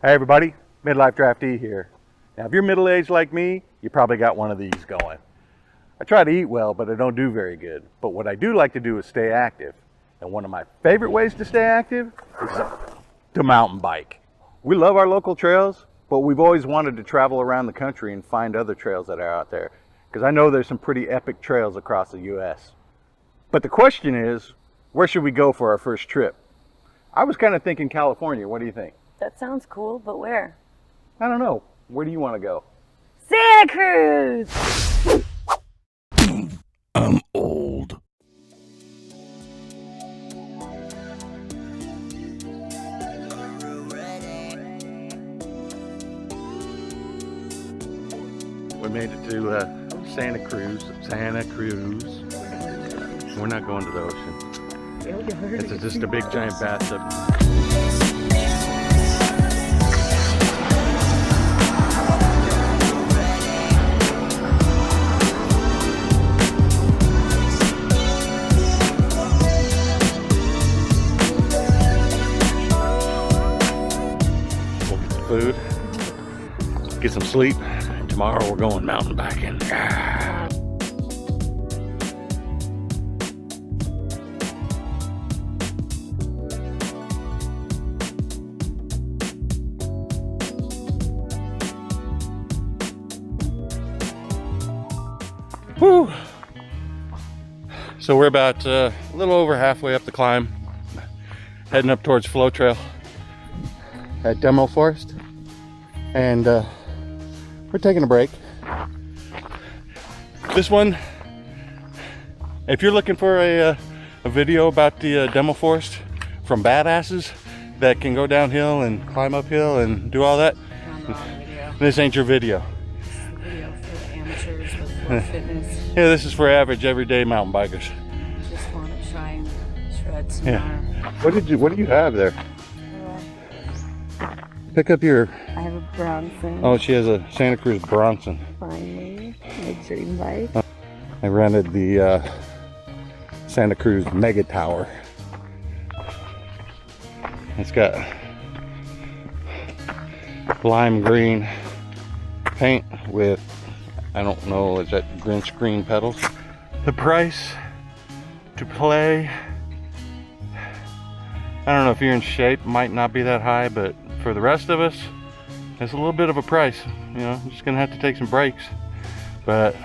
Hey everybody, MidLife Draftee here. Now if you're middle-aged like me, you probably got one of these going. I try to eat well, but I don't do very good. But what I do like to do is stay active. And one of my favorite ways to stay active is to mountain bike. We love our local trails, but we've always wanted to travel around the country and find other trails that are out there. Because I know there's some pretty epic trails across the US. But the question is, where should we go for our first trip? I was kind of thinking California. What do you think? That sounds cool, but where? I don't know. Where do you want to go? Santa Cruz! I'm old. We made it to Santa Cruz. We're not going to the ocean. It's just a big giant bathtub. We'll get some food, get some sleep. Tomorrow we're going mountain biking. Whew. So we're about a little over halfway up the climb, heading up towards Flow Trail at Demo Forest, and we're taking a break. This one, if you're looking for a video about the Demo Forest from badasses that can go downhill and climb uphill and do all that, this ain't your video. Fitness. Yeah, this is for average, everyday mountain bikers. Just want to try and shred some Yeah. What do you have there? Pick up your. I have a Bronson. Oh, she has a Santa Cruz Bronson. Finally, my dream bike. I rented the Santa Cruz Megatower. It's got lime green paint with, I don't know, is that green screen pedals? The price to play, I don't know if you're in shape, might not be that high, but for the rest of us, it's a little bit of a price. You know, I'm just gonna have to take some breaks. But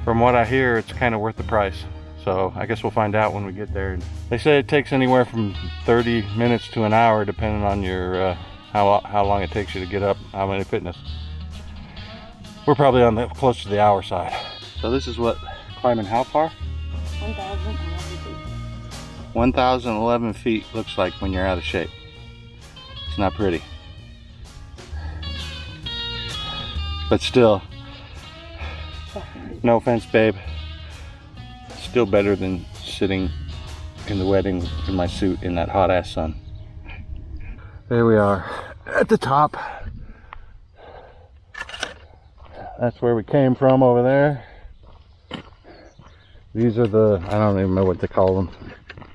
from what I hear, it's kind of worth the price. So I guess we'll find out when we get there. They say it takes anywhere from 30 minutes to an hour, depending on your how long it takes you to get up, how many fitness. We're probably on the close to the hour side. So this is what, climbing how far? 1,011 feet. 1,011 feet looks like when you're out of shape. It's not pretty. But still, no offense, babe, still better than sitting in the wedding in my suit in that hot ass sun. There we are at the top. That's where we came from over there. These are the, I don't even know what they call them,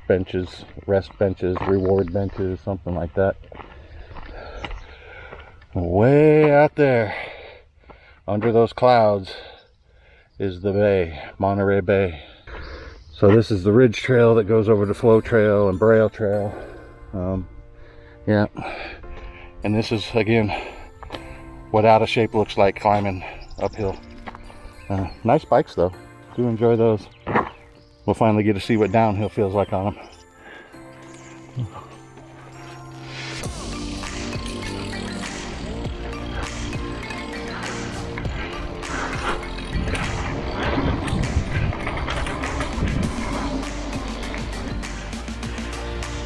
benches, rest benches, reward benches, something like that. Way out there, under those clouds, is the bay, Monterey Bay. So this is the ridge trail that goes over to Flow Trail and Braille Trail. Yeah, and this is, again, what out of shape looks like climbing uphill. Nice bikes though, do enjoy those. We'll finally get to see what downhill feels like on them.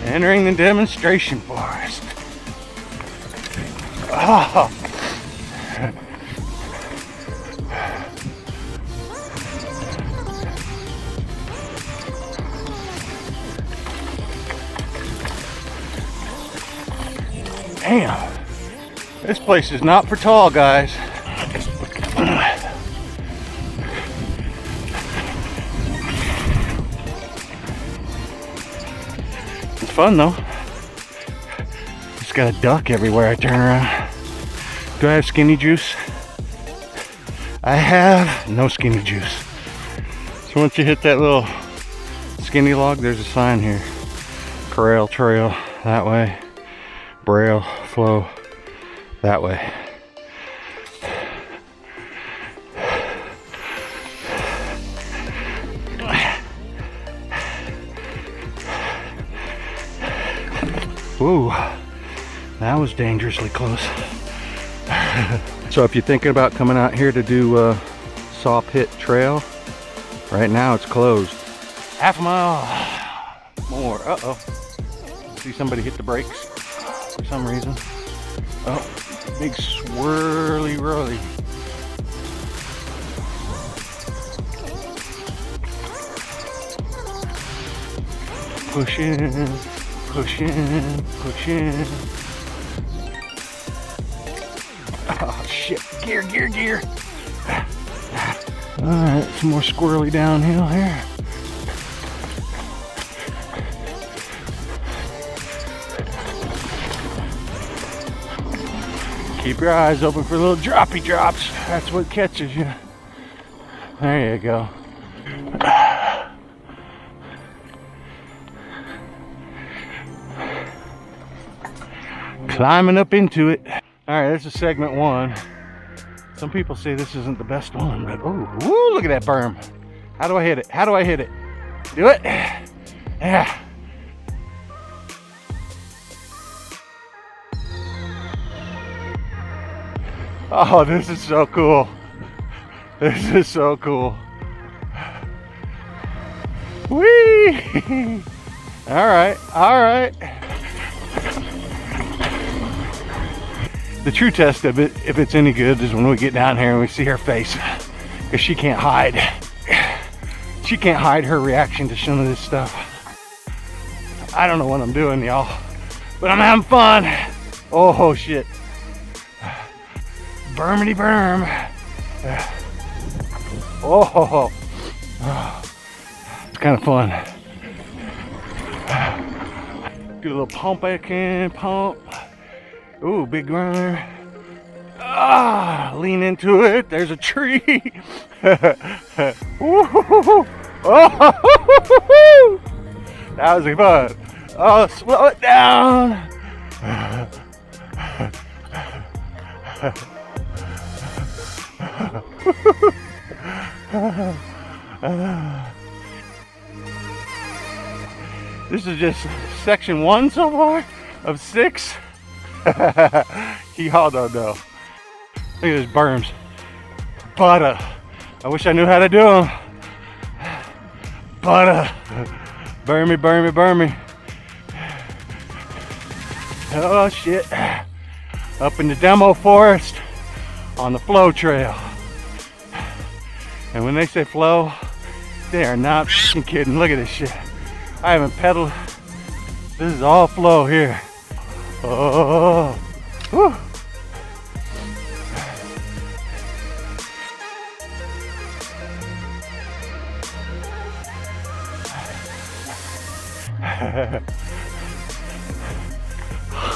Entering the Demonstration Forest. Oh. Damn, this place is not for tall guys. It's fun though. got a duck everywhere I turn around. Do I have skinny juice? I have no skinny juice. So once you hit that little skinny log, there's a sign here. Corral trail that way. Braille flow that way. Ooh, that was dangerously close. So if you're thinking about coming out here to do Saw Pit Trail, right now it's closed. Half a mile more. Uh-oh. See somebody hit the brakes for some reason. Oh, big swirly roly. Push in, push in, push in. Oh shit, gear, gear, gear. Alright, some more squirrely downhill here. Keep your eyes open for little droppy drops. That's what catches you. There you go. Climbing up into it. Alright, this is segment 1. Some people say this isn't the best one, but ooh, look at that berm. How do I hit it? How do I hit it? Do it. Yeah. Oh, this is so cool. This is so cool. Whee! All right, all right. The true test of it, if it's any good, is when we get down here and we see her face. Because she can't hide. She can't hide her reaction to some of this stuff. I don't know what I'm doing, y'all. But I'm having fun. Oh, shit. Bermity berm. Oh. It's kind of fun. Do a little pump back in, pump. Ooh, big runner. Ah, lean into it. There's a tree. Oh, that was fun. Oh, slow it down. This is just section 1 so far of 6. Y'all don't know. Look at these berms. Butter. I wish I knew how to do them. Butter. Burn me, burn me, burn me. Oh shit. Up in the Demo Forest on the flow trail. And when they say flow, they are not fucking kidding. Look at this shit. I haven't pedaled. This is all flow here. Oh, whew.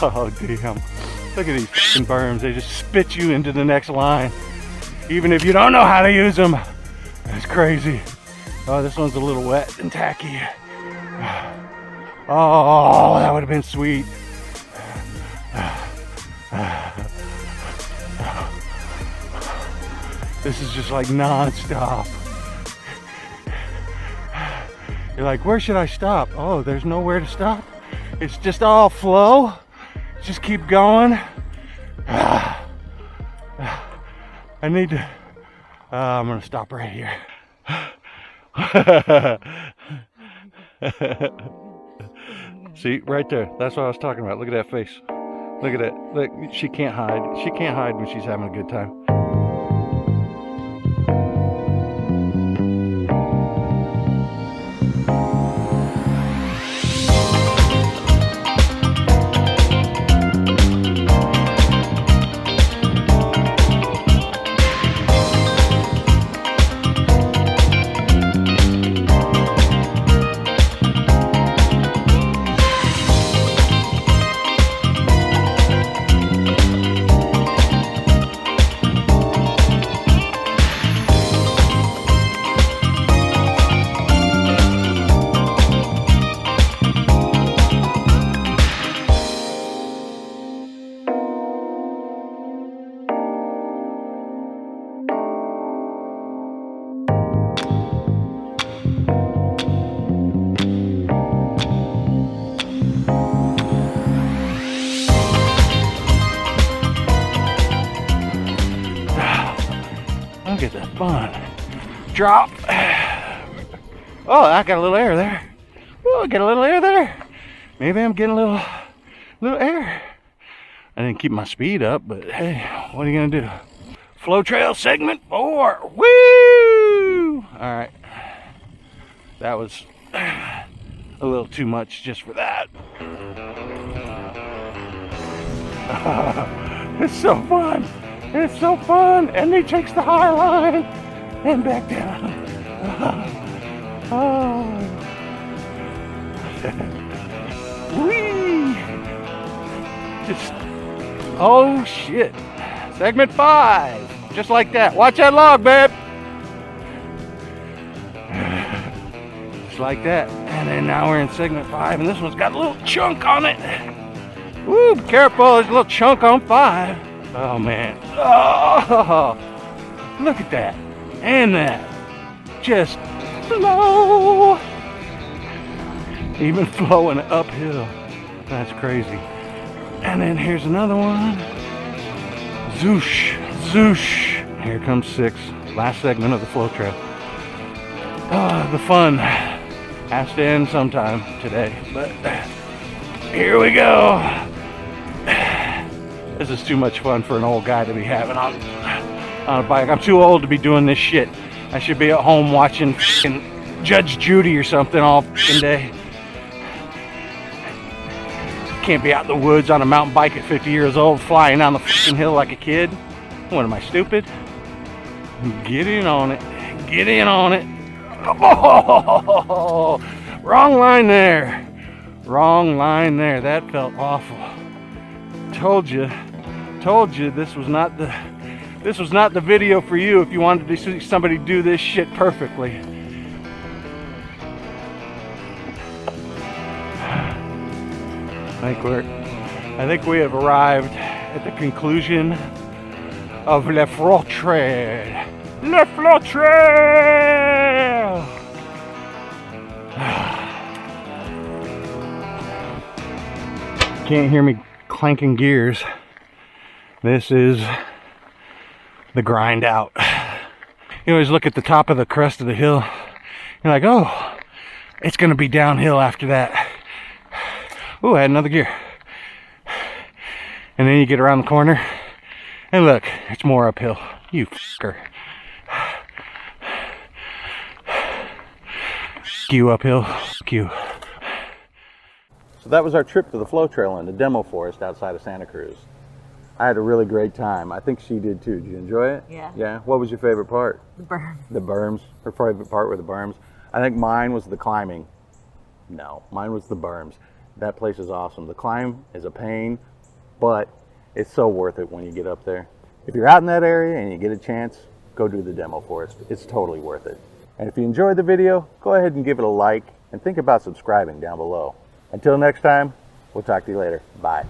Oh damn. Look at these fucking berms. They just spit you into the next line. Even if you don't know how to use them. That's crazy. Oh, this one's a little wet and tacky. Oh, that would have been sweet. This is just like non-stop. You're like, where should I stop? Oh, there's nowhere to stop. It's just all flow. Just keep going. I need to, I'm gonna stop right here. See, right there. That's what I was talking about. Look at that face. Look at that. Look, she can't hide. She can't hide when she's having a good time. fun. Drop. Oh, I got a little air there. Oh, I got a little air there. Maybe I'm getting a little air. I didn't keep my speed up, but hey, what are you gonna do? Flow trail segment 4. Woo! All right. That was a little too much just for that. It's so fun. It's so fun. And he takes the high line and back down. Oh. Whee! Just, oh shit. Segment 5. Just like that. Watch that log, babe. Just like that. And then now we're in segment 5, and this one's got a little chunk on it. Woo, be careful, there's a little chunk on 5. Oh man. Oh, look at that. And that. Just flow. Even flowing uphill. That's crazy. And then here's another one. Zoosh, zoosh. Here comes 6. Last segment of the flow trail. The fun has to end sometime today, but here we go. This is too much fun for an old guy to be having on a bike. I'm too old to be doing this shit. I should be at home watching f***ing Judge Judy or something all f***ing day. Can't be out in the woods on a mountain bike at 50 years old flying down the f***ing hill like a kid. What, am I stupid? Get in on it. Get in on it. Oh, wrong line there. Wrong line there. That felt awful. Told you this was not the video for you if you wanted to see somebody do this shit perfectly. I think we have arrived at the conclusion of Le Flow Trail. Le Flow Trail! Can't hear me clanking gears. This is the grind out. You always look at the top of the crest of the hill. You're like, oh, it's gonna be downhill after that. Ooh, I had another gear. And then you get around the corner, and look, it's more uphill. You fucker. Skew uphill, skew. So that was our trip to the flow trail in the Demo Forest outside of Santa Cruz. I had a really great time. I think she did too. Did you enjoy it? Yeah. Yeah? What was your favorite part? The berm. The berms. Her favorite part were the berms. I think mine was the climbing. No, mine was the berms. That place is awesome. The climb is a pain, but it's so worth it when you get up there. If you're out in that area and you get a chance, go do the Demo Forest. It's totally worth it. And if you enjoyed the video, go ahead and give it a like and think about subscribing down below. Until next time, we'll talk to you later. Bye.